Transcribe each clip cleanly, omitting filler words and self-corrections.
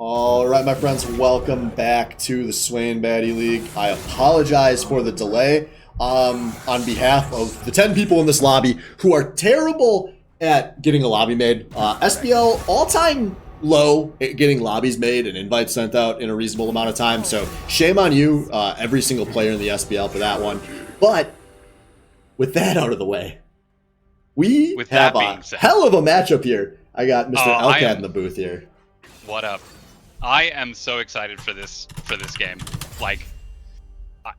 All right, my friends, welcome back to the Swain Baddie League. I apologize for the delay on behalf of the 10 people in this lobby who are terrible at getting a lobby made. SBL all-time low at getting lobbies made and invites sent out in a reasonable amount of time, so shame on you, every single player in the SBL for that one. But with that out of the way, we have a hell of a matchup here. I got Mr. Elcad in the booth here. What up? I am so excited for this game. Like,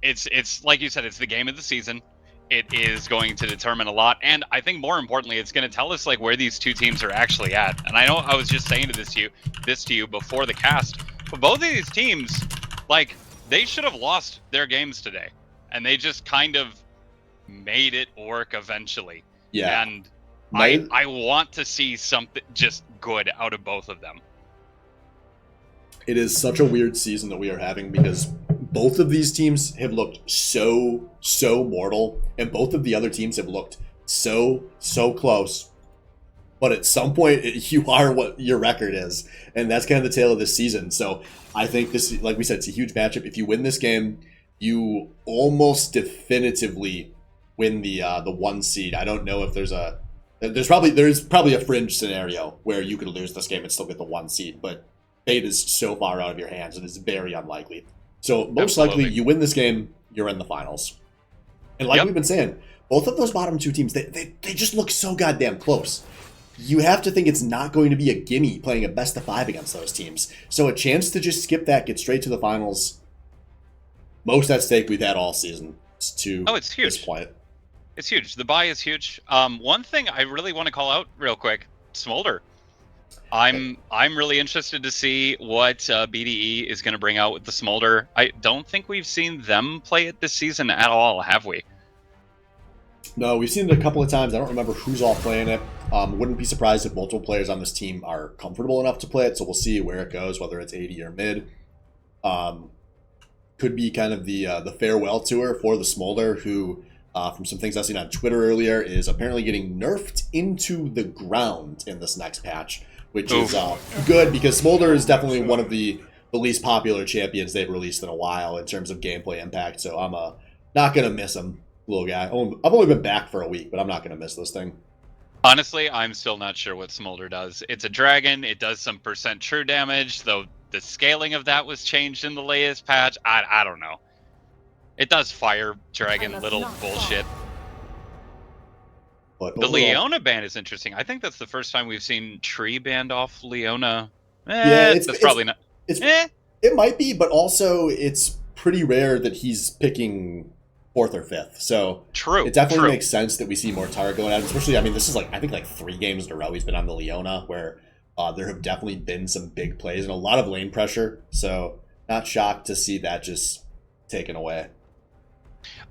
it's like you said, it's the game of the season. It is going to determine a lot, and I think more importantly, it's going to tell us like where these two teams are actually at. And I know I was just saying this to you before the cast, but both of these teams, like, they should have lost their games today, and they just kind of made it work eventually. Yeah. And I want to see something just good out of both of them. It is such a weird season that we are having because both of these teams have looked so mortal, and both of the other teams have looked so close. But at some point, you are what your record is, and that's kind of the tale of this season. So I think this, like we said, it's a huge matchup. If you win this game, you almost definitively win the 1 seed. I don't know if there's probably a fringe scenario where you could lose this game and still get the 1 seed, but fate is so far out of your hands, it is very unlikely. So most likely, you win this game, you're in the finals. And like we've been saying, both of those bottom two teams, they just look so goddamn close. You have to think it's not going to be a gimme playing a best of 5 against those teams. So a chance to just skip that, get straight to the finals, most at stake we've had all season to it's huge. This point. It's huge. The buy is huge. One thing I really want to call out real quick, Smolder. I'm really interested to see what BDE is going to bring out with the Smolder. I don't think we've seen them play it this season at all, have we? No, we've seen it a couple of times. I don't remember who's all playing it. Wouldn't be surprised if multiple players on this team are comfortable enough to play it, so we'll see where it goes, whether it's AD or mid. Could be kind of the farewell tour for the Smolder, who, from some things I've seen on Twitter earlier, is apparently getting nerfed into the ground in this next patch, which is good because Smolder is definitely one of the least popular champions they've released in a while in terms of gameplay impact. So I'm not going to miss him, little guy. I've only been back for a week, but I'm not going to miss this thing. Honestly, I'm still not sure what Smolder does. It's a dragon. It does some % true damage, though the scaling of that was changed in the latest patch. I don't know. It does fire dragon little bullshit. But the Leona ban is interesting. I think that's the first time we've seen Tree banned off Leona. That's probably not. It might be, but also it's pretty rare that he's picking 4th or 5th. So it definitely makes sense that we see more Tara going at him. Especially, I mean, this is I think 3 games in a row he's been on the Leona, where there have definitely been some big plays and a lot of lane pressure. So not shocked to see that just taken away.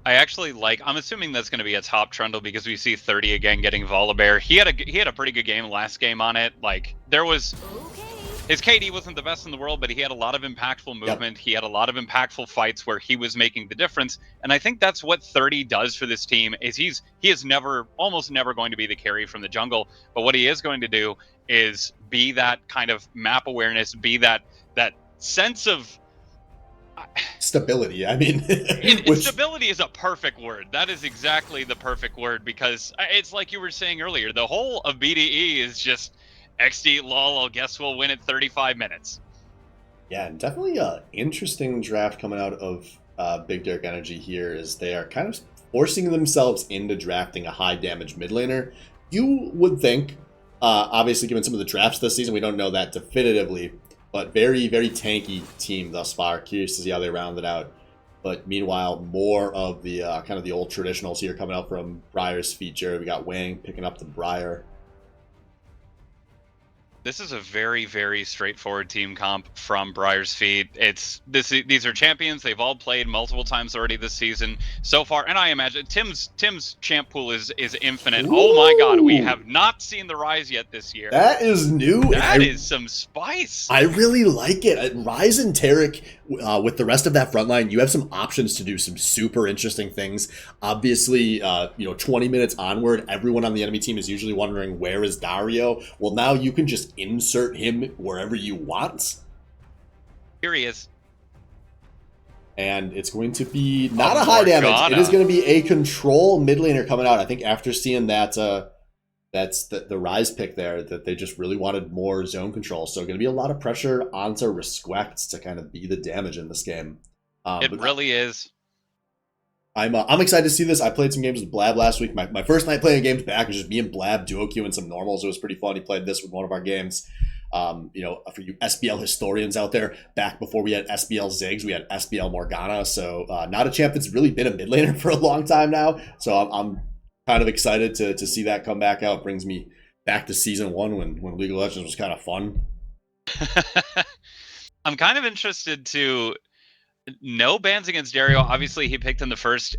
I actually I'm assuming that's going to be a top Trundle because we see 30 again getting Volibear. He had a pretty good game last game on it. Like, his KD wasn't the best in the world, but he had a lot of impactful movement. Yep. He had a lot of impactful fights where he was making the difference. And I think that's what 30 does for this team is he is almost never going to be the carry from the jungle. But what he is going to do is be that kind of map awareness, be that sense of stability. I mean, stability is a perfect word. That is exactly the perfect word, because it's like you were saying earlier, the whole of BDE is just XD lol, I guess we'll win at 35 minutes. Yeah, and definitely an interesting draft coming out of Big Derek Energy here is they are kind of forcing themselves into drafting a high damage mid laner. You would think, obviously given some of the drafts this season, we don't know that definitively, but very tanky team thus far. Curious to see how they round it out. But meanwhile, more of the kind of the old traditionals here coming out from Briar's feature. We got Wang picking up the Briar. This is a very straightforward team comp from Briar's Feet. These are champions. They've all played multiple times already this season so far, and I imagine Tim's champ pool is infinite. Ooh. Oh my God, we have not seen the Rise yet this year. That is new. That is some spice. I really like it. Rise and Tarek, with the rest of that front line, you have some options to do some super interesting things. Obviously, 20 minutes onward, everyone on the enemy team is usually wondering, where is Dario? Well, now you can just insert him wherever you want. Here he is. And it's going to be not a high damage. It is going to be a control mid laner coming out. I think after seeing that, that's the Rise pick there, that they just really wanted more zone control. So going to be a lot of pressure onto Respect to kind of be the damage in this game. It really is. I'm excited to see this. I played some games with Blab last week. My first night playing games back was just me and Blab duo queuing some normals. It was pretty fun. He played this with one of our games. For you SBL historians out there, back before we had SBL Ziggs, we had SBL Morgana. So not a champ that's really been a mid laner for a long time now. So I'm kind of excited to see that come back out. It brings me back to season 1 when League of Legends was kind of fun. I'm kind of interested to. No bans against Dario. Obviously, he picked in the first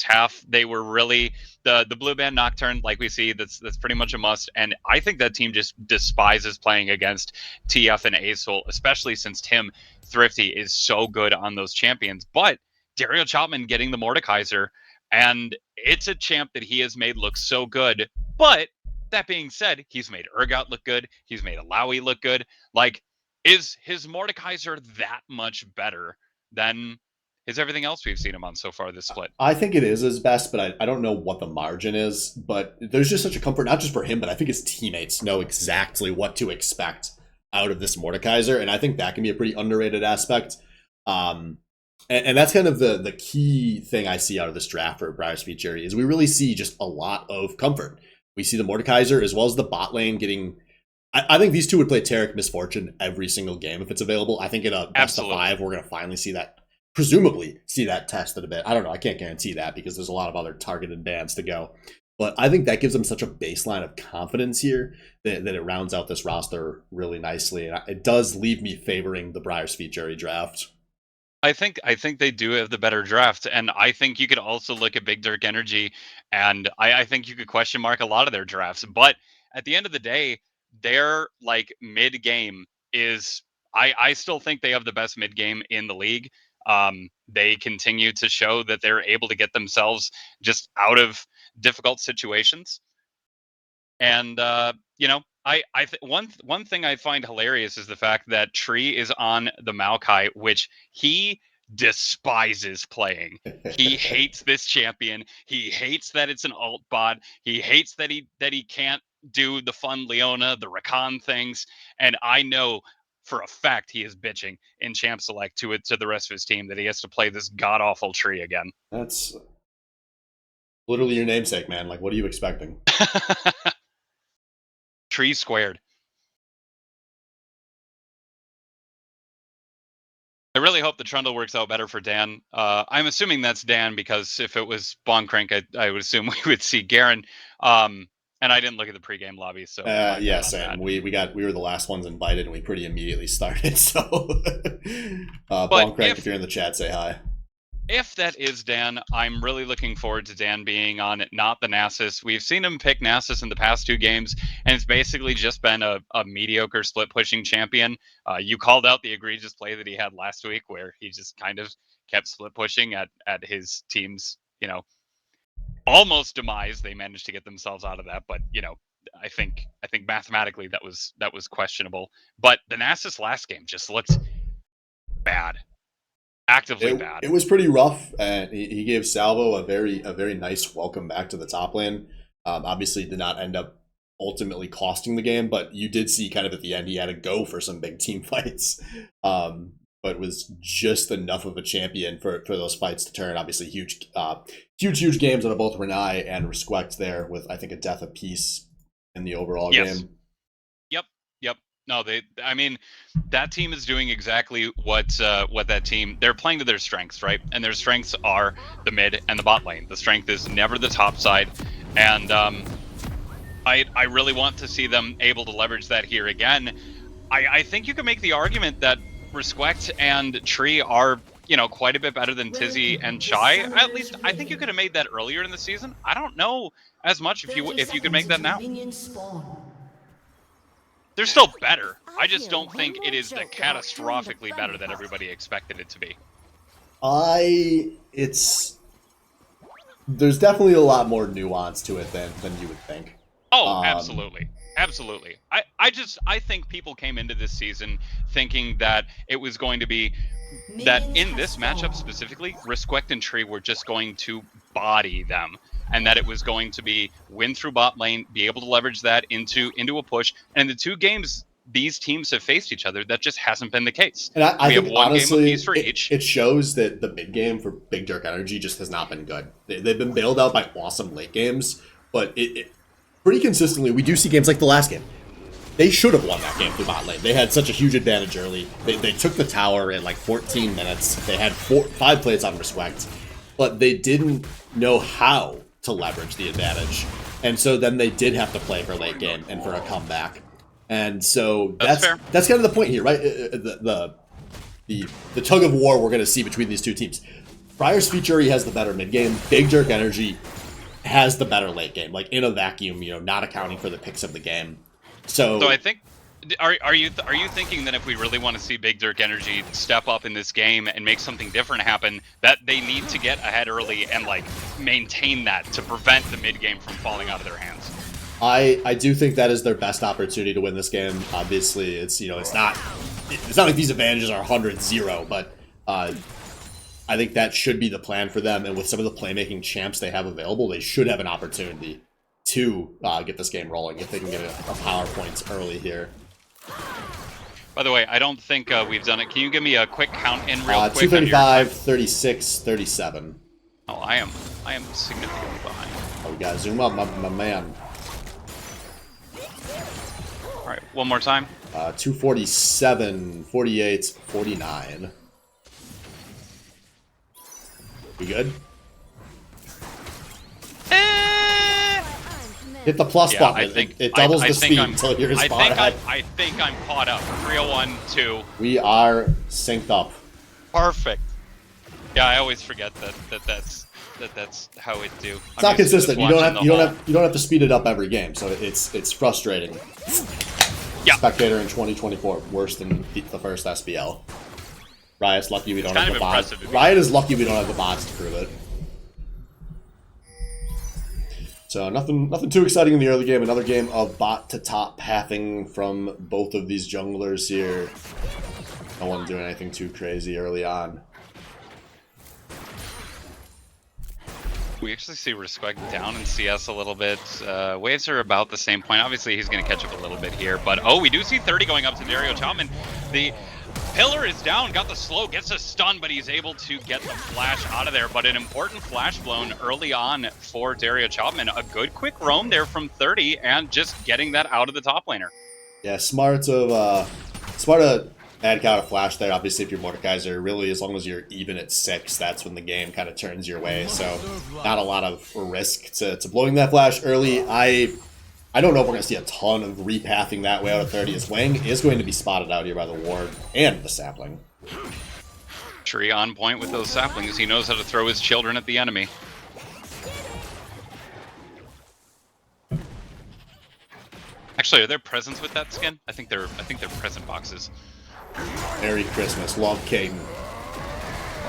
half. They were really the blue ban Nocturne, like we see. That's pretty much a must. And I think that team just despises playing against TF and Azul, especially since Tim Thrifty is so good on those champions. But Dario Chapman getting the Mordekaiser, and it's a champ that he has made look so good. But that being said, he's made Urgot look good. He's made Alawi look good. Like, is his Mordekaiser that much better than is everything else we've seen him on so far this split? I think it is his best, but I don't know what the margin is. But there's just such a comfort, not just for him, but I think his teammates know exactly what to expect out of this Mordekaiser, and I think that can be a pretty underrated aspect. And that's kind of the key thing I see out of this draft for Briar's Feature is we really see just a lot of comfort. We see the Mordekaiser as well as the bot lane getting. I think these two would play Taric Misfortune every single game if it's available. I think in a best of 5, we're going to finally see that, presumably see that tested a bit. I don't know. I can't guarantee that because there's a lot of other targeted bans to go. But I think that gives them such a baseline of confidence here that it rounds out this roster really nicely. And it does leave me favoring the Briar's Feature draft. I think they do have the better draft, and I think you could also look at Big Dirk Energy, and I think you could question mark a lot of their drafts. But at the end of the day, their like mid game is I still think they have the best mid game in the league. They continue to show that they're able to get themselves just out of difficult situations. And one thing I find hilarious is the fact that Tree is on the Maokai, which he despises playing. He hates this champion. He hates that it's an alt bot. He hates that he can't do the fun Leona, the Rakan things. And I know for a fact he is bitching in Champ Select to the rest of his team that he has to play this god awful Tree again. That's literally your namesake, man. Like, what are you expecting? Tree squared. I really hope the Trundle works out better for Dan. I'm assuming that's Dan because if it was Boncrank, I would assume we would see Garen. And I didn't look at the pregame lobby, so yeah, same. We were the last ones invited, and we pretty immediately started. So, Boncrank, if you're in the chat, say hi. If that is Dan, I'm really looking forward to Dan being on not the Nasus. We've seen him pick Nasus in the past 2 games, and it's basically just been a mediocre split-pushing champion. You called out the egregious play that he had last week where he just kind of kept split-pushing at his team's, almost demise. They managed to get themselves out of that, but, I think mathematically that was questionable. But the Nasus last game just looked bad. Actively bad. It was pretty rough, and he gave Salvo a very nice welcome back to the top lane. Obviously, did not end up ultimately costing the game, but you did see kind of at the end he had to go for some big team fights. But was just enough of a champion for those fights to turn. Obviously, huge games out of both Renai and Respect there, with I think a death apiece in the overall game. Yep. No, that team is doing exactly what that team, they're playing to their strengths, right? And their strengths are the mid and the bot lane. The strength is never the top side, and I really want to see them able to leverage that here again. I think you can make the argument that Respect and Tree are quite a bit better than Tizzy and Shy. At least I think you could have made that earlier in the season. I don't know as much if you could make that now. They're still better. I just don't think it is the catastrophically better that everybody expected it to be. There's definitely a lot more nuance to it than you would think. Oh, absolutely. Absolutely. I think people came into this season thinking that it was going to be that in this matchup specifically, Risquect and Tree were just going to body them, and that it was going to be win through bot lane, be able to leverage that into a push. And in the 2 games these teams have faced each other, that just hasn't been the case. And I We have think, one game honestly, apiece for each. it shows that the mid game for Big Dirk Energy just has not been good. They've been bailed out by awesome late games, but pretty consistently, we do see games like the last game. They should have won that game through bot lane. They had such a huge advantage early. They took the tower in like 14 minutes. They had 5 plates on Respect, but they didn't know how to leverage the advantage. And so then they did have to play for late game and for a comeback. And so that's kind of the point here, right? The tug of war we're going to see between these 2 teams. Friar's Fury has the better mid game. Big Dirk Energy has the better late game, like in a vacuum, not accounting for the picks of the game. So I think, are you thinking that if we really want to see Big Dirk Energy step up in this game and make something different happen, that they need to get ahead early and like maintain that to prevent the mid game from falling out of their hands? I do think that is their best opportunity to win this game. Obviously, it's not like these advantages are 100-0, but I think that should be the plan for them. And with some of the playmaking champs they have available, they should have an opportunity to get this game rolling if they can get a power points early here. By the way, I don't think we've done it. Can you give me a quick count in real quick? 235, 36, 37. Oh, I am significantly behind. Oh, we gotta zoom up, my man. All right, one more time. 247, 48, 49. We good? Hit the plus button. It doubles the speed until you're as far ahead. I think I'm caught up. 301, 2. We are synced up. Perfect. Yeah, I always forget that's how it do. It's not consistent. You don't have to speed it up every game, so it's frustrating. Yeah. Spectator in 2024 worse than the first SBL. Riot's lucky we don't have the bots. Riot is lucky we don't have the bots to prove it. So nothing too exciting in the early game. Another game of bot to top pathing from both of these junglers here. No one doing anything too crazy early on. We actually see Respect down in CS a little bit. Waves are about the same point. Obviously, he's going to catch up a little bit here. But, oh, we do see 30 going up to Dario Chapman. The pillar is down, got the slow, gets a stun, but he's able to get the flash out of there. But an important flash blown early on for Dario Chapman. A good quick roam there from 30 and just getting that out of the top laner. Yeah, smart of add count a flash there. Obviously, if you're Mordekaiser, really, as long as you're even at 6, that's when the game kind of turns your way. So not a lot of risk to blowing that flash early. I don't know if we're going to see a ton of repathing that way out of 30, as Wang is going to be spotted out here by the ward and the sapling. Tree on point with those saplings. He knows how to throw his children at the enemy. Actually, are there presents with that skin? I think they're present boxes. Merry Christmas, love Caden.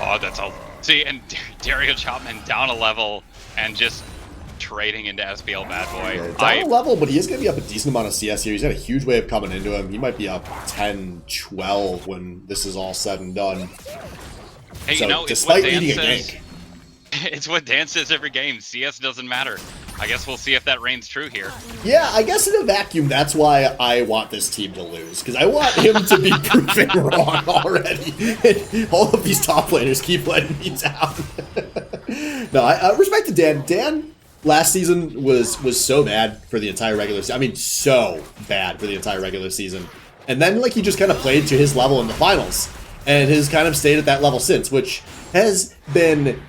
Oh, that's all. See, and Dario Chapman down a level and just trading into SBL bad boy. Yeah, down a level, but he is going to be up a decent amount of CS here. He's got a huge wave coming into him. He might be up 10, 12 when this is all said and done. Hey, so, you know, despite eating a gank. It's what Dan says every game. CS doesn't matter. I guess we'll see if that reigns true here. Yeah, I guess in a vacuum, that's why I want this team to lose. Because I want him to be proven wrong already. And all of these top laners keep letting me down. No, I respect to Dan. Dan, last season, was so bad for the entire regular season. I mean, so bad for the entire regular season. And then, like, he just kind of played to his level in the finals. And has kind of stayed at that level since, which has been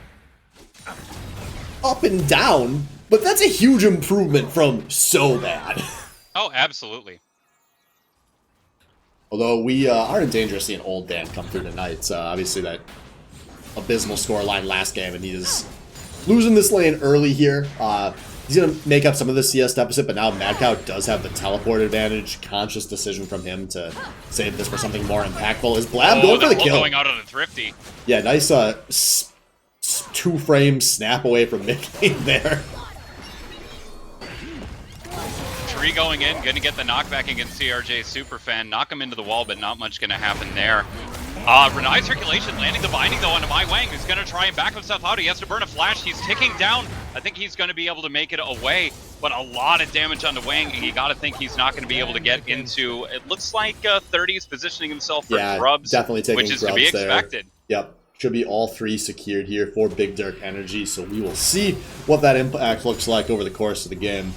up and down, but that's a huge improvement from so bad. Oh, absolutely. Although we are in danger of seeing old Dan come through tonight. Obviously that abysmal scoreline last game, and he is losing this lane early here. He's going to make up some of the CS deficit, but now Mad Cow does have the teleport advantage. Conscious decision from him to save this for something more impactful. Is Blab going for the kill? Going out on a thrifty. Yeah, nice 2-frame snap away from mid lane there. Tree going in, gonna get the knockback against CRJ Superfan, knock him into the wall, but not much gonna happen there. Renai's Circulation landing the binding though onto My Wang, who's gonna try and back himself out. He has to burn a flash, he's ticking down. I think he's gonna be able to make it away, but a lot of damage onto Wang, and you gotta think he's not gonna be able to get into, it looks like 30's positioning himself for grubs, definitely taking which is to be expected. There. Yep. Should be all 3 secured here for Big Dirk Energy, so we will see what that impact looks like over the course of the game.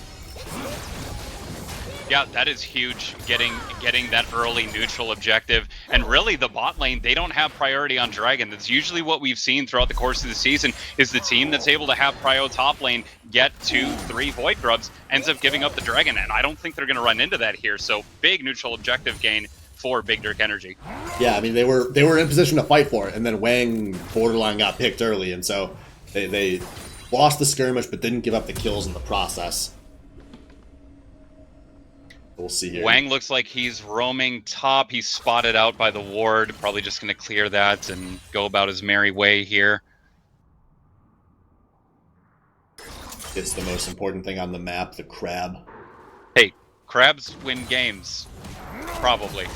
Yeah, that is huge, getting that early neutral objective. And really, the bot lane, they don't have priority on Dragon. That's usually what we've seen throughout the course of the season, is the team that's able to have prio top lane, get 2-3 Void Grubs, ends up giving up the Dragon. And I don't think they're going to run into that here, so big neutral objective gain for Big Dirk Energy. Yeah, I mean, they were in position to fight for it, and then Wang borderline got picked early, and so they lost the skirmish, but didn't give up the kills in the process. We'll see here. Wang looks like he's roaming top. He's spotted out by the ward. Probably just going to clear that and go about his merry way here. It's the most important thing on the map, the crab. Hey, crabs win games. Probably.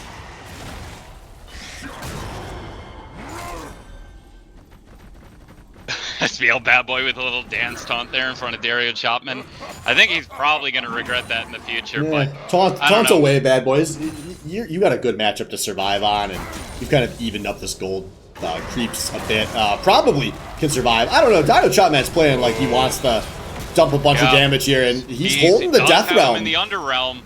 SBL bad boy with a little dance taunt there in front of Dario Chapman. I think he's probably going to regret that in the future. Yeah, but taunt away, bad boys. You got a good matchup to survive on, and you've kind of evened up this gold creeps a bit. Probably can survive. I don't know. Dario Chapman's playing like he wants to dump a bunch of damage here, and he's holding the Death Realm. In the Underrealm.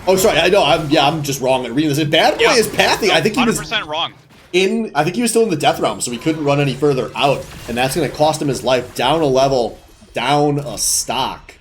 Oh, sorry. I know. I'm just wrong at reading this. Bad boy is pathing. I think he was 100% wrong. I think he was still in the Death Realm, so he couldn't run any further out, and that's going to cost him his life. Down a level, down a stock.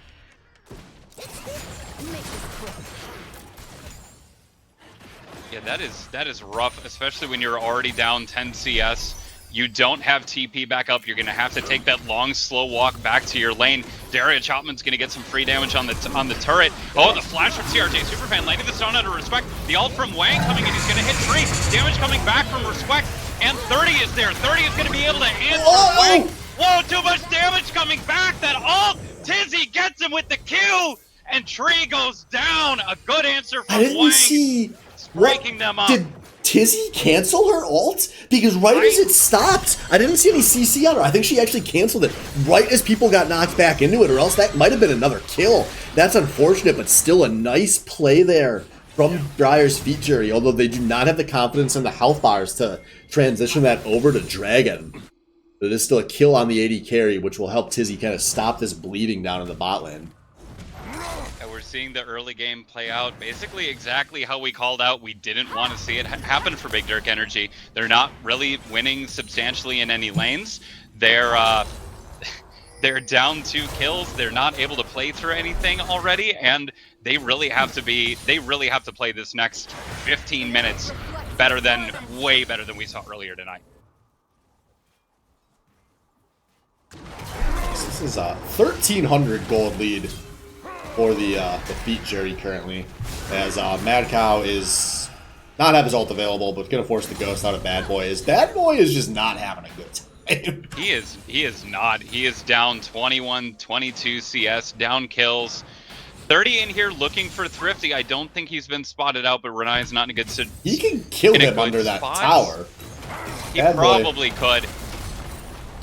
Yeah, that is rough, especially when you're already down 10 CS. You don't have TP back up. You're going to have to take that long, slow walk back to your lane. Dario Chapman's going to get some free damage on the turret. Oh, the flash from CRJ Superfan landing the stone out of Respect. The ult from Wang coming in. He's going to hit Tree. Damage coming back from Respect. And 30 is there. 30 is going to be able to answer Wang. Whoa, too much damage coming back. That ult. Tizzy gets him with the Q. And Tree goes down. A good answer from Wang. I didn't see... Breaking them up. Did Tizzy cancel her ult? Because right as it stopped, I didn't see any CC on her. I think she actually canceled it right as people got knocked back into it, or else that might have been another kill. That's unfortunate, but still a nice play there from Briar's Feet Jury, although they do not have the confidence in the health bars to transition that over to Dragon. But it is still a kill on the AD carry, which will help Tizzy kind of stop this bleeding down in the bot lane. Seeing the early game play out basically exactly how we called out. We didn't want to see it happen for Big Dirk Energy. They're not really winning substantially in any lanes. They're down 2 kills. They're not able to play through anything already, and they really have to play this next 15 minutes way better than we saw earlier tonight. This is a 1,300 gold lead for the Feet Jury currently, as Mad Cow is not have his ult available, but going to force the ghost out of Bad Boy. Bad Boy is just not having a good time. He is not. He is down 21, 22 CS, down kills. 30 in here looking for Thrifty. I don't think he's been spotted out, but Renai's not in a good situation. He can kill him under that tower. He probably could.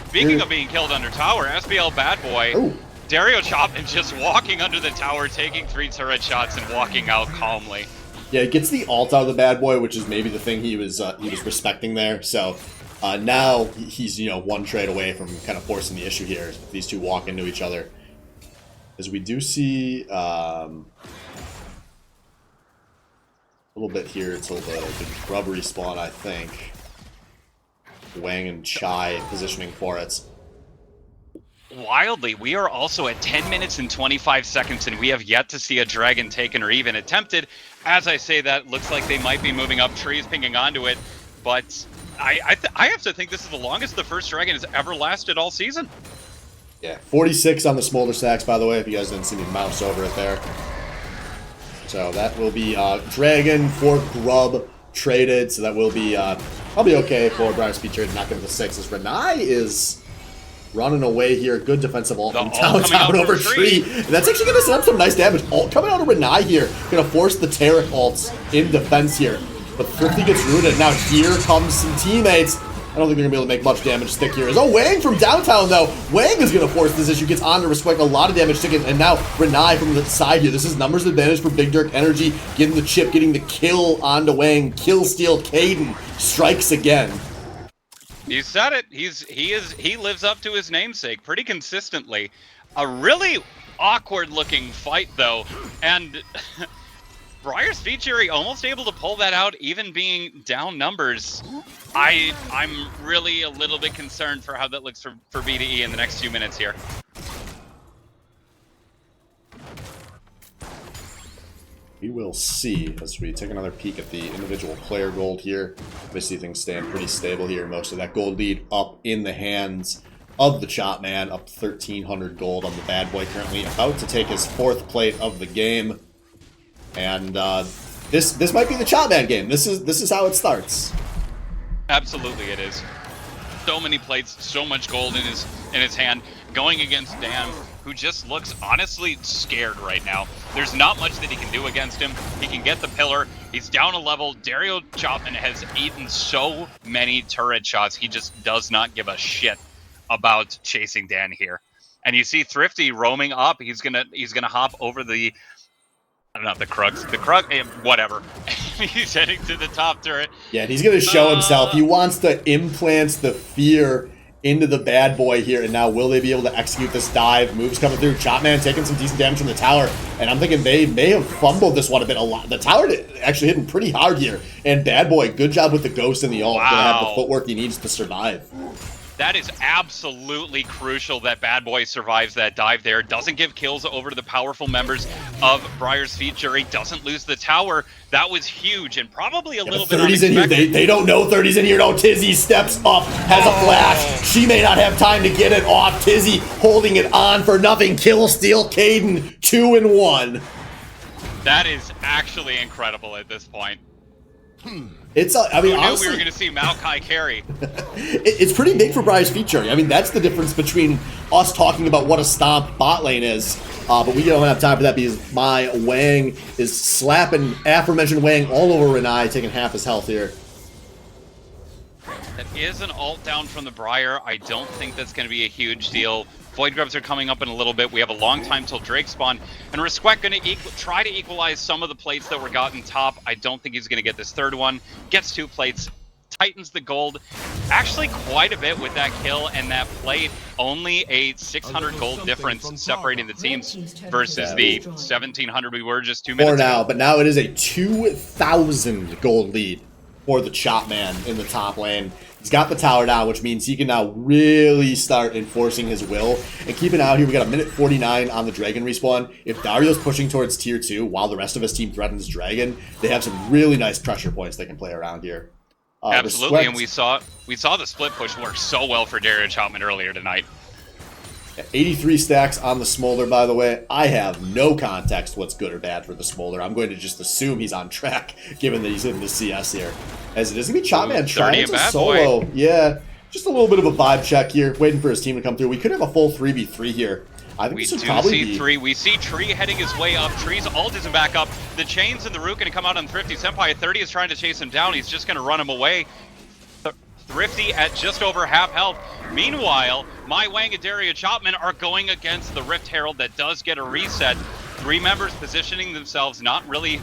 Speaking of being killed under tower, SBL Bad Boy. Ooh. Dario Chapman just walking under the tower, taking 3 turret shots and walking out calmly. Yeah, it gets the ult out of the Bad Boy, which is maybe the thing he was respecting there. So now he's one trade away from kind of forcing the issue here. If these two walk into each other, as we do see a little bit here until the grub respawn. I think Wang and Chai positioning for it. Wildly, we are also at 10 minutes and 25 seconds, and we have yet to see a dragon taken or even attempted. As I say that, looks like they might be moving up, trees pinging onto it, but I have to think this is the longest the first dragon has ever lasted all season. Yeah, 46 on the smolder stacks, by the way, if you guys didn't see me mouse over it there. So that will be dragon for grub traded, so that will be probably okay for Briar's Feature to not give it the 6, as Renai is running away here. Good defensive ult from The ult coming out downtown over from tree. Tree. And that's actually going to set up some nice damage. Ult coming out of Renai here. Going to force the Taric ults in defense here. But Thrifty gets rooted. Now here comes some teammates. I don't think they're going to be able to make much damage stick here. Oh, Wang from downtown, though. Wang is going to force this issue. Gets on to Respect a lot of damage sticking. And now Renai from the side here. This is numbers advantage for Big Dirk Energy. Getting the chip, getting the kill onto Wang. Kill steal. Caden strikes again. You said it. He lives up to his namesake pretty consistently. A really awkward looking fight though, and Briar's Feature almost able to pull that out, even being down numbers. I'm really a little bit concerned for how that looks for BDE in the next few minutes here. We will see as we take another peek at the individual player gold here. Obviously things stand pretty stable here. Most of that gold lead up in the hands of the Chop Man, up 1,300 gold on the Bad Boy, currently about to take his 4th plate of the game. And this might be the Chop Man game. This is how it starts. Absolutely, it is. So many plates, so much gold in his hand, going against Dan, who just looks honestly scared right now. There's not much that he can do against him. He can get the pillar. He's down a level. Dario Chapman has eaten so many turret shots. He just does not give a shit about chasing Dan here. And you see Thrifty roaming up. He's gonna hop over the, I don't know, the Krug, whatever. He's heading to the top turret. Yeah, and he's gonna show himself. He wants to implant the fear into the Bad Boy here, and now will they be able to execute this dive? Moves coming through. Chopman taking some decent damage from the tower, and I'm thinking they may have fumbled this one a bit. The tower actually hitting pretty hard here, and Bad Boy, good job with the ghost and the ult. Wow. Gonna have the footwork he needs to survive. That is absolutely crucial that Bad Boy survives that dive there. Doesn't give kills over to the powerful members of Briar's Feature. Doesn't lose the tower. That was huge and probably a little bit 30's in here. They don't know 30's in here. No, Tizzy steps up, has a flash. She may not have time to get it off. Tizzy holding it on for nothing. Kill steal Caden, 2-1. That is actually incredible at this point. It's, I mean, Who knew honestly, we were going to see Maokai carry? It's pretty big for Briar's Feature. I mean, that's the difference between us talking about what a stomp bot lane is, but we don't have time for that because my Wang is slapping aforementioned Wang all over Renai, taking half his health here. That is an ult down from the Briar. I don't think that's going to be a huge deal. Void Grubs are coming up in a little bit. We have a long time till Drake spawn. And Risquek going to try to equalize some of the plates that were gotten top. I don't think he's going to get this 3rd one. Gets 2 plates. Tightens the gold. Actually quite a bit with that kill and that plate. Only a 600 gold difference separating the teams versus the 1,700 we were just 2 minutes now, ago. but now it is a 2,000 gold lead for the Chop Man in the top lane. He's got the tower down, which means he can now really start enforcing his will. And keep an eye out here, we got a minute 49 on the Dragon respawn. If Dario's pushing towards tier 2 while the rest of his team threatens Dragon, they have some really nice pressure points they can play around here. Absolutely, and we saw the split push work so well for Dario Chapman earlier tonight. 83 stacks on the Smolder, by the way. I have no context what's good or bad for the Smolder. I'm going to just assume he's on track, given that he's in the CS here. As it is going to be Chopman trying to solo. Boy. Yeah, just a little bit of a vibe check here, waiting for his team to come through. We could have a full 3v3 here. I think We this would do probably see be... 3. We see Tree heading his way up. Tree's ult isn't back up. The chains and the root going to come out on Thrifty. Senpai at 30 is trying to chase him down. He's just going to run him away. Thrifty at just over half health. Meanwhile, my Wang and Dario Chapman are going against the Rift Herald that does get a reset. 3 members positioning themselves, not really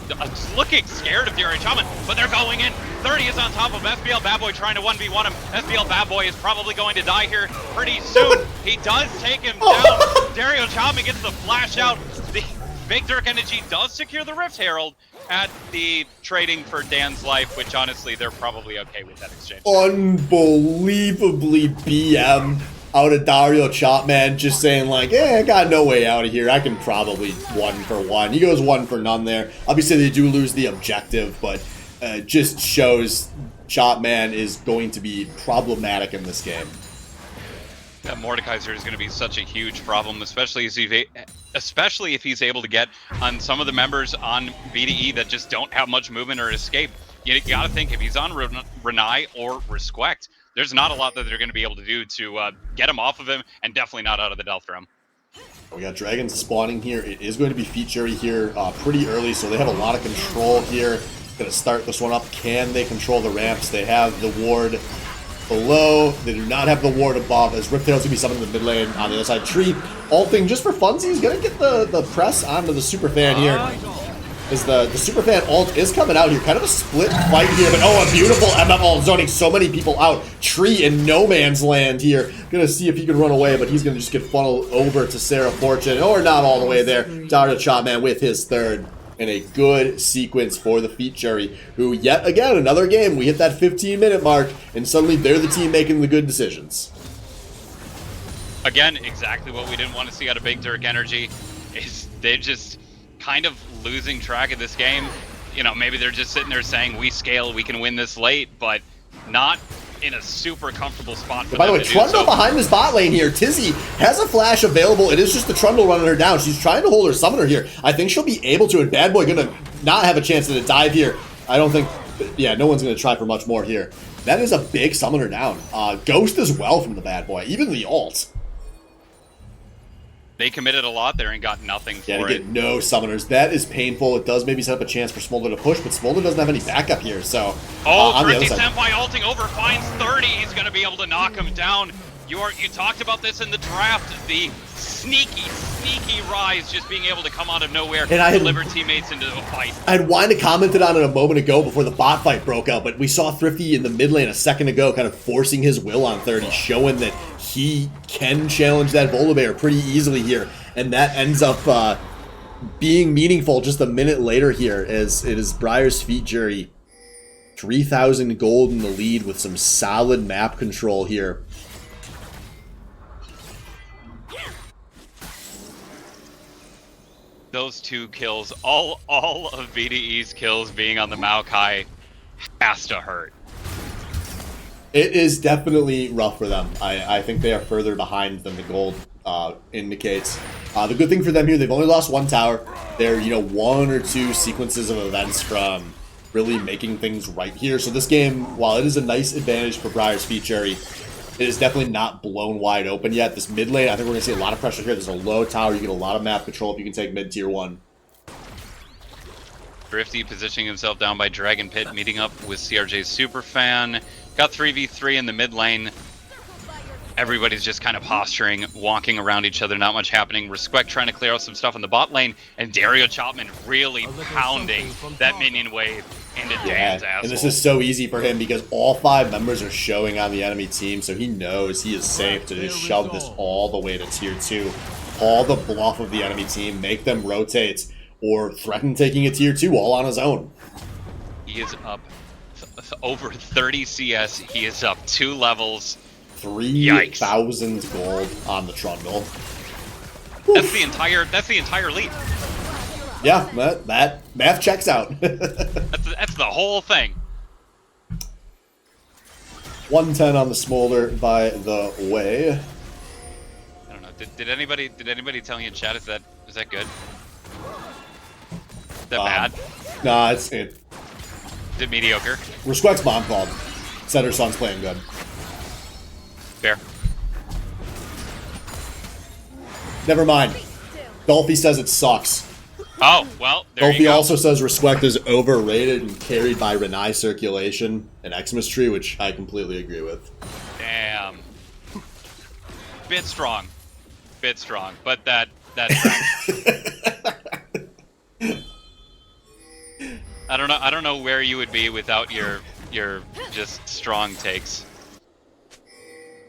looking scared of Dario Chapman, but they're going in. 30 is on top of SBL Bad Boy trying to 1v1 him. SBL Bad Boy is probably going to die here pretty soon. He does take him down. Dario Chapman gets the flash out. The Big Dirk Energy does secure the Rift Herald at the trading for Dan's life, which honestly, they're probably okay with that exchange. Unbelievably BM out of Dario Chopman, just saying like, I got no way out of here. I can probably 1-for-1. He goes 1 for none there. Obviously, they do lose the objective, but just shows Chopman is going to be problematic in this game. That Mordekaiser is going to be such a huge problem, especially if he's able to get on some of the members on BDE that just don't have much movement or escape. You got to think if he's on Renai or Risquek, there's not a lot that they're going to be able to do to get him off of him, and definitely not out of the Death Realm. We got dragons spawning here. It is going to be Feat Jury here pretty early, so they have a lot of control here. Going to start this one up. Can they control the ramps? They have the ward below. They do not have the ward above, as Riptail's going to be summoned in the mid lane on the other side. Tree, ulting just for funsies, going to get the press onto the super fan here. As the super fan ult is coming out here. Kind of a split fight here, but oh, a beautiful MF ult zoning so many people out. Tree in no man's land here. Gonna see if he can run away, but he's gonna just get funneled over to Sarah Fortune, or not all the way there. Down to Chopman with his third. And a good sequence for the Feat Jury, who yet again, another game, we hit that 15-minute mark, and suddenly they're the team making the good decisions. Again, exactly what we didn't want to see out of Big Dirk Energy, is they just kind of losing track of this game. You know, maybe they're just sitting there saying, we scale, we can win this late, but not in a super comfortable spot for By the them way, to do Trundle so. behind this bot lane here. Tizzy has a flash available. It is just the Trundle running her down. She's trying to hold her summoner here. I think she'll be able to, and Bad Boy gonna not have a chance to dive here. I don't think, yeah, no one's gonna try for much more here. That is a big summoner down. Ghost as well from the Bad Boy, even the ult. They committed a lot there and got nothing for Yeah, to it. get no summoners. That is painful. It does maybe set up a chance for Smolder to push, but Smolder doesn't have any backup here, so... Oh, on the other Thrifty side. Senpai ulting over, finds 30. He's going to be able to knock him down. You talked about this in the draft, the sneaky rise just being able to come out of nowhere And I had- deliver teammates into a fight. I had Wanda commented on it a moment ago before the bot fight broke out, but we saw Thrifty in the mid lane a second ago kind of forcing his will on 30, showing that he can challenge that Volibear pretty easily here, and that ends up being meaningful just a minute later here, as it is Briar's Feat Jury. 3,000 gold in the lead with some solid map control here. Those two kills, all of BDE's kills being on the Maokai has to hurt. It is definitely rough for them. I think they are further behind than the gold indicates. The good thing for them here, they've only lost one tower. They're, you know, one or two sequences of events from really making things right here. So this game, while it is a nice advantage for Briar's Feat Jury, it is definitely not blown wide open yet. This mid lane, I think we're going to see a lot of pressure here. There's a low tower. You get a lot of map control if you can take mid tier 1. Thrifty positioning himself down by Dragon Pit, meeting up with CRJ's Superfan. Got 3v3 in the mid lane. Everybody's just kind of posturing, walking around each other, not much happening. Respect trying to clear out some stuff in the bot lane, and Dario Chapman really pounding that minion wave into Dan's asshole. And this is so easy for him because all 5 members are showing on the enemy team, so he knows he is safe to just shove this all the way to tier 2. Call the bluff of the enemy team, make them rotate, or threaten taking a tier 2 all on his own. He is up over 30 CS. He is up 2 levels. 3,000 gold on the Trundle. That's the entire lead. Yeah, that math checks out. That's the whole thing. 110 on the Smolder, by the way. I don't know. Did anybody tell you in chat? Is that good? Is that bad? Nah, Is it mediocre? Respect's mom called. Said her son's playing good. Fair. Never mind. Dolphy says it sucks. Oh, well, there you Dolphy go. also says Respect is overrated and carried by Renai Circulation and Xmas Tree, which I completely agree with. Damn. Bit strong, but that I don't know where you would be without your just strong takes.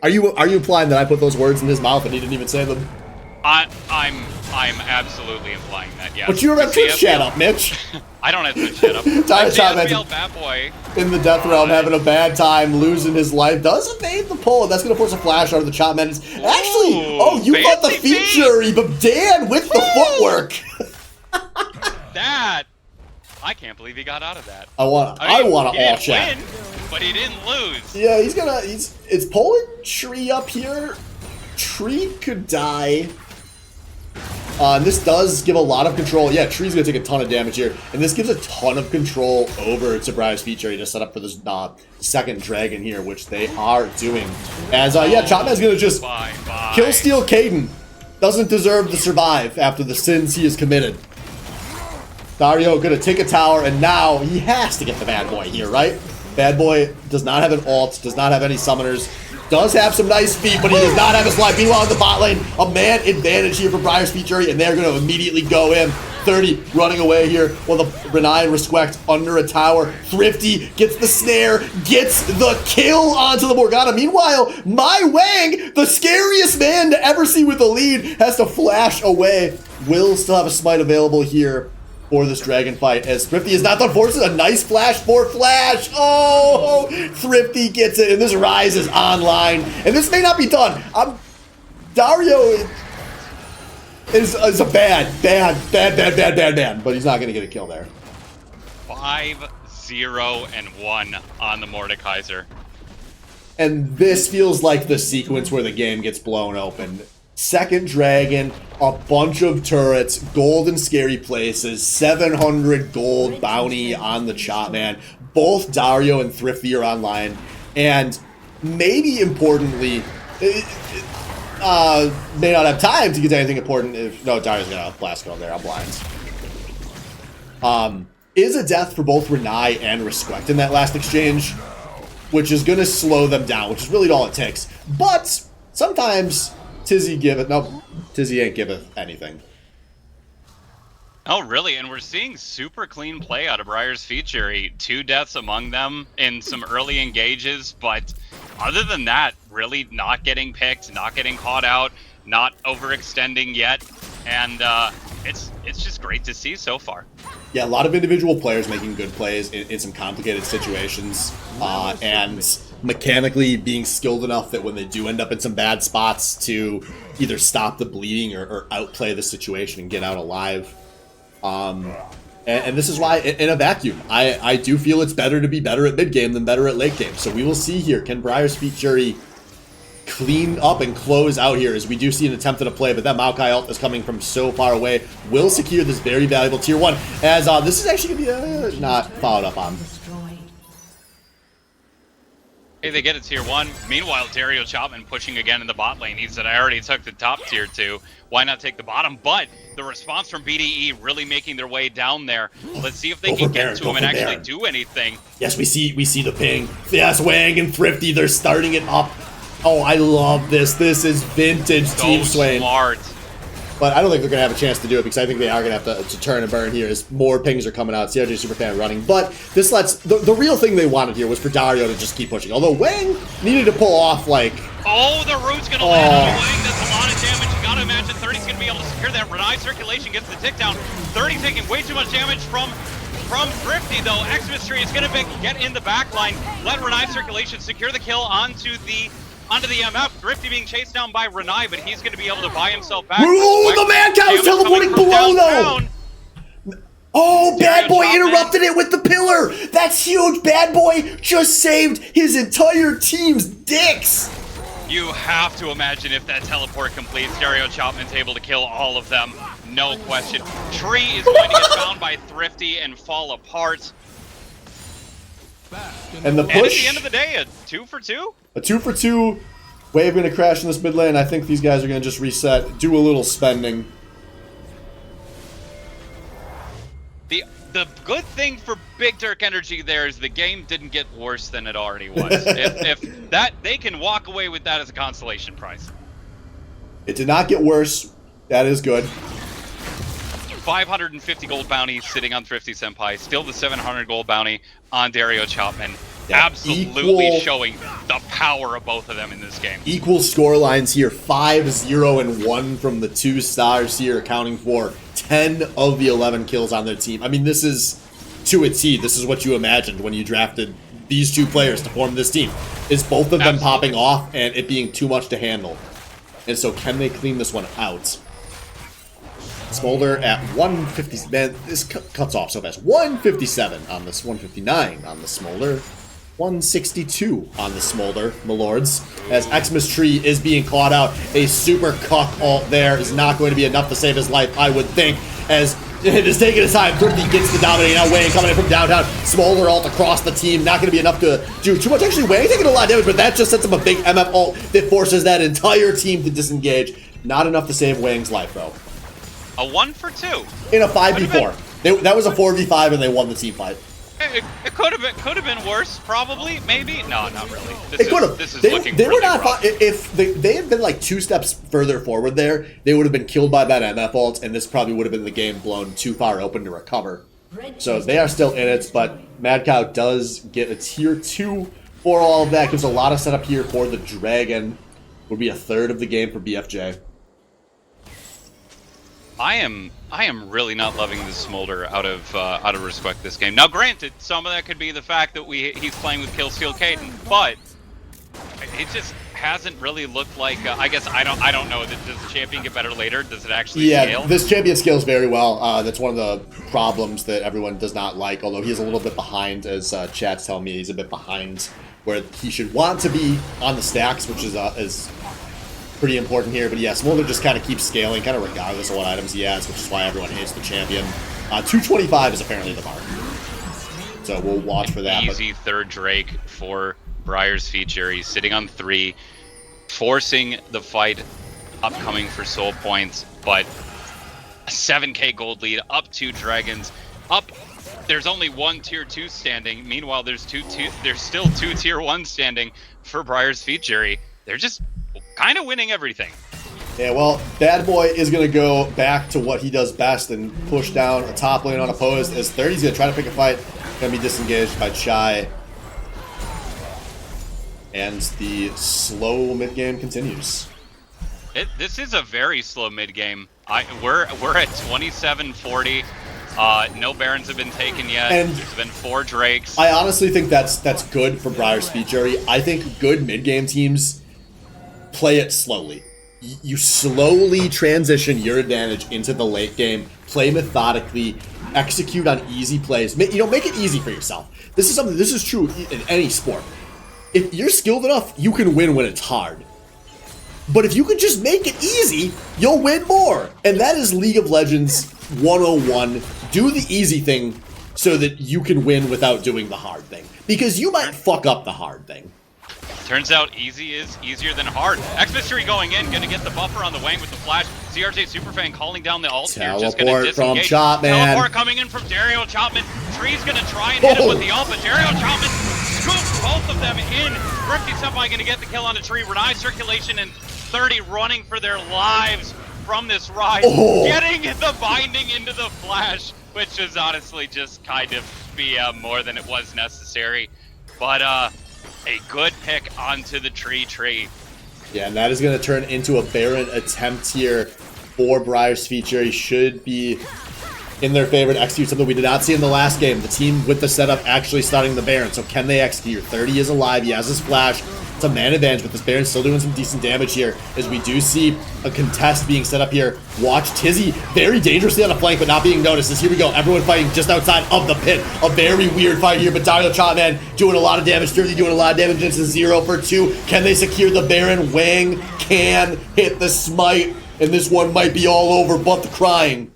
Are you implying that I put those words in his mouth and he didn't even say them? I'm absolutely implying that, yeah. But you have Twitch chat up, Mitch. I don't have Twitch chat up. Tyler Chapman SBL Bat Boy. in the Death Realm having a bad time, losing his life. Does evade the pull. That's going to force a flash out of the Chopman. Actually, oh, you got the fancy Feat Jury, but Dan with the footwork. That I can't believe he got out of that. I want I mean, to all he didn't chat. win, but he didn't lose. Yeah, it's pulling Tree up here. Tree could die. And this does give a lot of control. Yeah, Tree's going to take a ton of damage here. And this gives a ton of control over to Briar's Feature to set up for this second dragon here, which they are doing. As, yeah, Chopman's going to just kill steal Caden. Doesn't deserve to survive after the sins he has committed. Dario going to take a tower, and now he has to get the bad boy here, right? Bad boy does not have an ult, does not have any summoners. Does have some nice feet, but he does not have his life. Meanwhile, in the bot lane, a man advantage here for Briar's Feature, and they're going to immediately go in. 30 running away here while the Renai and Resquect under a tower. Thrifty gets the snare, gets the kill onto the Morgana. Meanwhile, My Wang, the scariest man to ever see with the lead, has to flash away. Will still have a smite available here for this dragon fight, as Thrifty is not done forces. A nice flash for Flash. Oh, Thrifty gets it, and this Rise is online, and this may not be done. Dario is a bad, but he's not going to get a kill there. 5-0-1 on the Mordekaiser. And this feels like the sequence where the game gets blown open. Second dragon, a bunch of turrets, gold in scary places, 700 gold bounty on the Chopman. Both Dario and Thrifty are online, and maybe importantly, may not have time to get to anything important. No, Dario's gonna blast go there. I'm blind. Is a death for both Renai and Resquect in that last exchange, which is gonna slow them down, which is really all it takes. But sometimes Tizzy giveth. Nope, Tizzy ain't giveth anything. Oh, really? And we're seeing super clean play out of Briar's Feature. 2 deaths among them in some early engages, but other than that, really not getting picked, not getting caught out, not overextending yet, and it's just great to see so far. Yeah, a lot of individual players making good plays in some complicated situations, and mechanically being skilled enough that when they do end up in some bad spots to either stop the bleeding or outplay the situation and get out alive. And this is why, in a vacuum, I do feel it's better to be better at mid game than better at late game. So we will see here, can Briar's Feature clean up and close out here, as we do see an attempt at a play, but that Maokai ult is coming from so far away. Will secure this very valuable tier 1, as this is actually going to be not followed up on. Hey, they get a tier 1. Meanwhile, Dario Chopman pushing again in the bot lane. He said, I already took the top tier 2. Why not take the bottom? But the response from BDE really making their way down there. Let's see if they can get to him and actually do anything. Yes, we see the ping. Yes, Wang and Thrifty, they're starting it up. Oh, I love this. This is vintage Team Swain. Smart. But I don't think they're going to have a chance to do it, because I think they are going to have to turn and burn here as more pings are coming out. CRJ Superfan running. But this lets... The real thing they wanted here was for Dario to just keep pushing. Although Wang needed to pull off, like... Oh, the root's going to land on Wang. That's a lot of damage. You got to imagine 30's going to be able to secure that. Renai circulation gets the tick down. 30 taking way too much damage from Thrifty, though. Xmas Tree is going to get in the back line. Let Renai circulation secure the kill onto the MF. Thrifty being chased down by Renai, but he's going to be able to buy himself back. Ooh, the man cow's teleporting below, though! Oh, Bad Boy interrupted it with the pillar! That's huge! Bad Boy just saved his entire team's dicks! You have to imagine if that teleport completes, Dario Chopman's able to kill all of them. No question. Tree is going to get found by Thrifty and fall apart. And the push... And at the end of the day, a 2 for 2? A 2 for 2. Wave going to crash in this mid lane. I think these guys are going to just reset, do a little spending. The good thing for Big Dirk Energy there is the game didn't get worse than it already was. if that, they can walk away with that as a consolation prize. It did not get worse. That is good. 550 gold bounty sitting on Thrifty Senpai. Still the 700 gold bounty on Dario Chopman. Yeah, absolutely showing the power of both of them in this game. Equal score lines here. 5-0-1 from the 2 stars here, accounting for 10 of the 11 kills on their team. I mean, this is to a T. This is what you imagined when you drafted these 2 players to form this team. Is both of them popping off and it being too much to handle. And so can they clean this one out? Smolder at 150. Man, this cuts off so fast. 157 on this. 159 on the Smolder. 162 on the Smolder, my lords. As Xmas Tree is being caught out. A super cuck ult there is not going to be enough to save his life, I would think, as it is taking his time. Thrifty gets the dominating. Now Wang coming in from downtown. Smolder ult across the team. Not going to be enough to do too much. Actually, Wang taking a lot of damage, but that just sets him a big MF ult that forces that entire team to disengage. Not enough to save Wang's life, though. A 1 for 2. In a 5v4. That was a 4v5, and they won the team fight. It could have been worse, probably, maybe. No, not really. It could have. This is They looking were really not. rough. If they had been like 2 steps further forward there, they would have been killed by that MF ult, and this probably would have been the game blown too far open to recover. So they are still in it, but Mad Cow does get a tier 2 for all of that. Gives a lot of setup here for the Dragon. Would be a third of the game for BFJ. I am really not loving this Smolder out of respect this game. Now, granted, some of that could be the fact that he's playing with Killsteal Caden, but it just hasn't really looked like. I guess I don't know. Does the champion get better later? Does it actually scale? Yeah, this champion scales very well. That's one of the problems that everyone does not like. Although he's a little bit behind, as chat's telling me, he's a bit behind where he should want to be on the stacks, which is pretty important here. But yeah, Smolder just kind of keeps scaling, kind of regardless of what items he has, which is why everyone hates the champion. 225 is apparently the mark, so we'll watch for that. Easy third Drake for Briar's feature. He's sitting on 3, forcing the fight upcoming for soul points, but a 7k gold lead, up 2 dragons, up. There's only 1 tier 2 standing. Meanwhile, there's still 2 tier 1 standing for Briar's feature. They're just kind of winning everything. Yeah, well, Bad Boy is going to go back to what he does best and push down a top lane unopposed, as 30's going to try to pick a fight. Going to be disengaged by Chai. And the slow mid-game continues. This is a very slow mid-game. We're at 27-40. No Barons have been taken yet. And there's been 4 Drakes. I honestly think that's good for Briar's feature. I think good mid-game teams play it slowly. You slowly transition your advantage into the late game, play methodically, execute on easy plays. Make it easy for yourself. This is true in any sport. If you're skilled enough, you can win when it's hard. But if you could just make it easy, you'll win more. And that is League of Legends 101. Do the easy thing so that you can win without doing the hard thing. Because you might fuck up the hard thing. Turns out easy is easier than hard. X-Mystery going in, gonna get the buffer on the Wang with the flash. CRJ Superfan calling down the ult here, just gonna disengage. From Chopman. Teleport coming in from Dario Chopman. Tree's gonna try and hit him with the ult, but Dario Chopman scoops both of them in. Thrifty Senpai gonna get the kill on the tree. Renai Circulation and 30 running for their lives from this ride. Getting the binding into the flash, which is honestly just kind of BM more than it was necessary. But a good pick onto the tree. Yeah, and that is going to turn into a Baron attempt here for Briar's feature. He should be in their favor to execute something we did not see in the last game. The team with the setup actually starting the Baron. So can they execute? 30 is alive. He has his flash. It's a man advantage, but this Baron's still doing some decent damage here, as we do see a contest being set up here. Watch Tizzy very dangerously on the flank, but not being noticed. As here we go, everyone fighting just outside of the pit. A very weird fight here, but Dario Chopman doing a lot of damage. Sturdy doing a lot of damage. It's a 0 for 2. Can they secure the Baron? Wang can hit the smite, and this one might be all over, but the crying.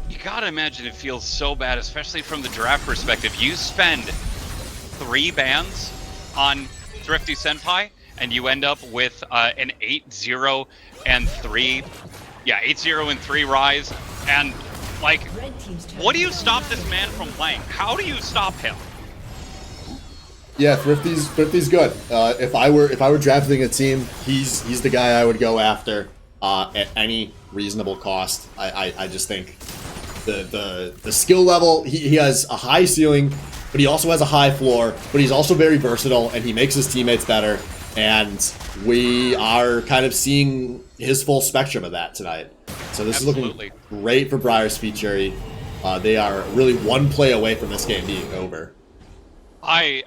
You gotta imagine it feels so bad, especially from the draft perspective. You spend 3 bans on Thrifty Senpai, and you end up with an 8-0 and 3, 8-0 and 3 rise, and like, what do you stop this man from playing? How do you stop him? Yeah, Thrifty's good. If I were drafting a team, he's the guy I would go after at any reasonable cost. I just think the skill level, he has a high ceiling, but he also has a high floor, but he's also very versatile, and he makes his teammates better, and we are kind of seeing his full spectrum of that tonight. So this is looking great for Briar's feature. They are really one play away from this game being over. I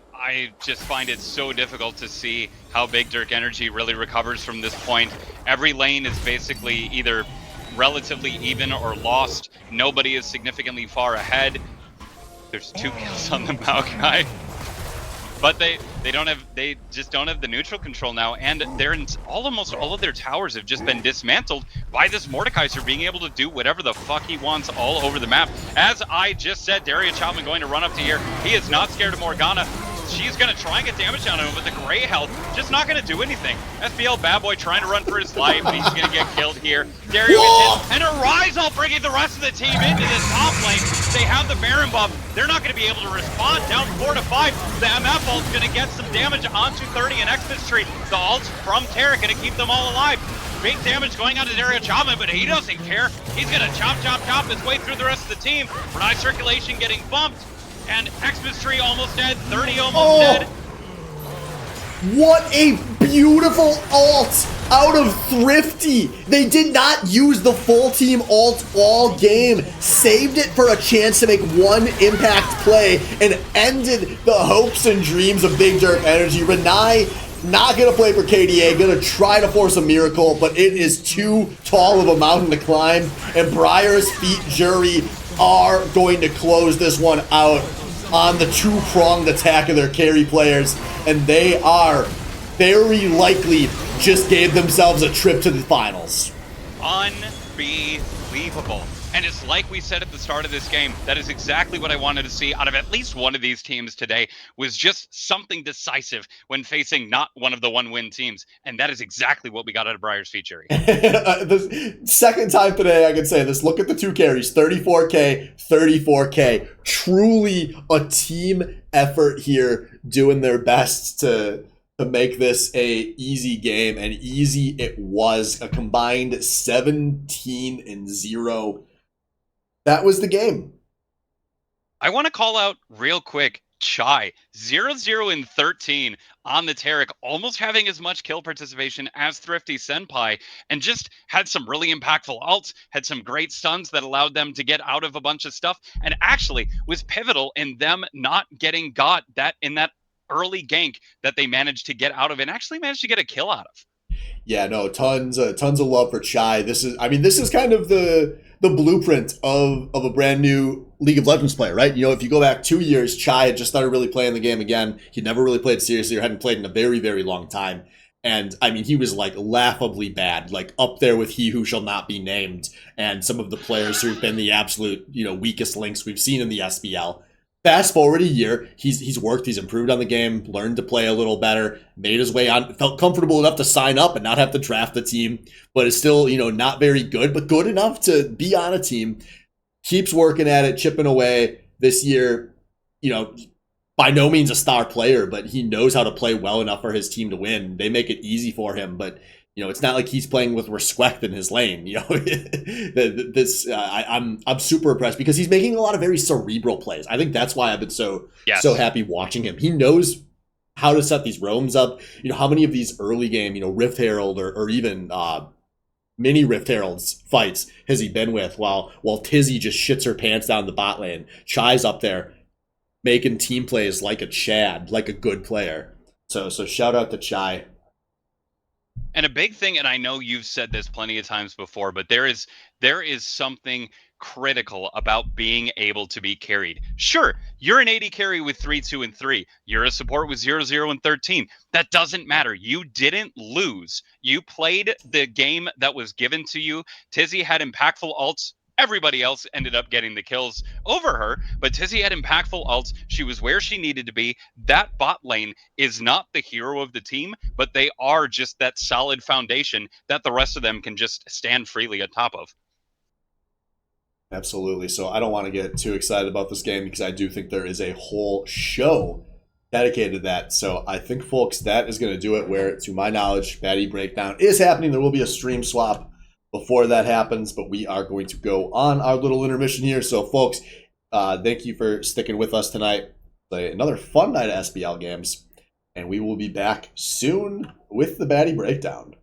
just find it so difficult to see how Big Dirk Energy really recovers from this point. Every lane is basically either relatively even or lost. Nobody is significantly far ahead. There's 2 kills on the Maokai. but they just don't have the neutral control now, and they're in almost all of their towers have just been dismantled by this Mordekaiser being able to do whatever the fuck he wants all over the map. As I just said, Daria Chapman going to run up to here. He is not scared of Morgana. She's going to try and get damage on him, but the gray health just not going to do anything. SBL bad boy trying to run for his life, but he's going to get killed here. Dario gets hit, and Arizal bringing the rest of the team into this top lane. They have the Baron buff. They're not going to be able to respond. Down 4 to 5. The MF ult's going to get some damage onto 30 and Xmas Tree. The ults from Taric going to keep them all alive. Big damage going on to Dario Chapman, but he doesn't care. He's going to chop his way through the rest of the team. Renai circulation getting bumped. And Xmas Tree almost dead, 30 almost dead. What a beautiful ult out of Thrifty. They did not use the full team ult all game. Saved it for a chance to make one impact play and ended the hopes and dreams of Big Jerk Energy. Renai not going to play for KDA, going to try to force a miracle, but it is too tall of a mountain to climb. And Briar's Feet Jury are going to close this one out on the two-pronged attack of their carry players, and they are very likely just gave themselves a trip to the finals. Unbelievable. And it's like we said at the start of this game, that is exactly what I wanted to see out of at least one of these teams today, was just something decisive when facing not one of the one-win teams. And that is exactly what we got out of Briar's Feet Jury. The second time today I can say this. Look at the two carries, 34K, 34K. Truly a team effort here, doing their best to make this a easy game, and easy it was. A combined 17-0. That was the game. I want to call out real quick Chai, 0-0-13 on the Taric, almost having as much kill participation as Thrifty Senpai, and just had some really impactful ults, had some great stuns that allowed them to get out of a bunch of stuff, and actually was pivotal in them not getting got that in that early gank that they managed to get out of and actually managed to get a kill out of. Yeah, no, tons of love for Chai. This is kind of the blueprint of a brand new League of Legends player, right? You know, if you go back 2 years, Chai had just started really playing the game again. He'd never really played seriously or hadn't played in a very, very long time. And I mean, he was like laughably bad, like up there with He Who Shall Not Be Named and some of the players who've been the absolute, weakest links we've seen in the SBL. Fast forward a year, he's worked, he's improved on the game, learned to play a little better, made his way on, felt comfortable enough to sign up and not have to draft the team, but is still, not very good, but good enough to be on a team. Keeps working at it, chipping away. This year, by no means a star player, but he knows how to play well enough for his team to win. They make it easy for him, but it's not like he's playing with respect in his lane. I'm super impressed because he's making a lot of very cerebral plays. I think that's why I've been so happy watching him. He knows how to set these roams up. How many of these early game, Rift Herald or even mini Rift Herald's fights has he been with while Tizzy just shits her pants down the bot lane. Chai's up there making team plays like a Chad, like a good player. So shout out to Chai. And a big thing, and I know you've said this plenty of times before, but there is something critical about being able to be carried. Sure, you're an 80 carry with 3, 2, and 3. You're a support with 0, 0, and 13. That doesn't matter. You didn't lose. You played the game that was given to you. Tizzy had impactful ults. Everybody else ended up getting the kills over her, but Tizzy had impactful ults. She was where she needed to be. That bot lane is not the hero of the team, but they are just that solid foundation that the rest of them can just stand freely on top of. Absolutely. So I don't want to get too excited about this game because I do think there is a whole show dedicated to that. So I think, folks, that is going to do it, where, to my knowledge, Baddie Breakdown is happening. There will be a stream swap before that happens, but we are going to go on our little intermission here. So, folks, thank you for sticking with us tonight. Another fun night of SBL games, and we will be back soon with the Baddie Breakdown.